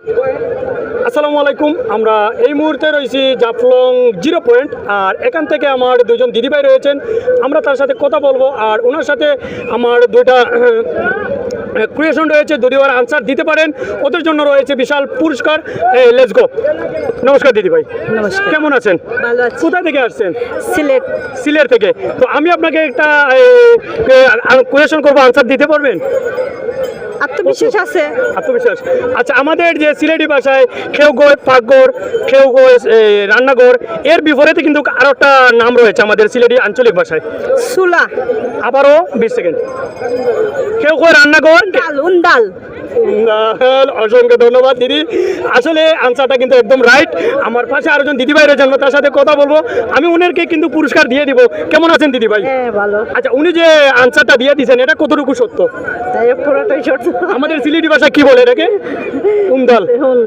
আসসালামু আলাইকুম। আমরা এই মুহূর্তে রয়েছি জাফলং 0 পয়েন্ট, আর এখান থেকে আমার দুজন দিদিভাই রয়েছেন। আমরা তার সাথে কথা বলবো, আর ওনার সাথে আমার দুইটা ক্রিয়েশন রয়েছে। যদি ওরা আনসার দিতে পারেন ওদের জন্য রয়েছে বিশাল পুরস্কার। Let's go. নমস্কার দিদিভাই। নমস্কার। কেমন আছেন? ভালো আছি। কোথা থেকে আসছেন? সিলেট। সিলেট থেকে। তো আমি আপনাকে একটা কোয়েশন করবো, আনসার দিতে পারবেন? আত্মবিশ্বাস আছে। আত্মবিশ্বাস। আচ্ছা, আমাদের যে সিলেটি ভাষায় খেউ গয় পাকঘর, খেউ গয় রান্নাঘর, এর বিপরীতে কিন্তু আরো একটা নাম রয়েছে আমাদের সিলেটি আঞ্চলিক ভাষায়। সুলা। আবারও 20 সেকেন্ড। খেউ গয় রান্নাঘর। ডাল উন্ডাল। অসংখ্য ধন্যবাদ দিদি। আসলে আনসারটা কিন্তু একদম রাইট। আমার পাশে আরো জন দিদিভাই রয়েছেন, তার সাথে কথা বলবো। আমি উনারকে কিন্তু পুরস্কার দিয়ে দিব। কেমন আছেন দিদিভাই? হ্যাঁ ভালো। আচ্ছা, উনি যে আনসারটা দিয়ে দিয়েছেন এটা কতটুকু সত্য? তাই পুরোটাই সত্য। আমাদের সিলেটি ভাষা কি বলে এটাকে? উন্দাল।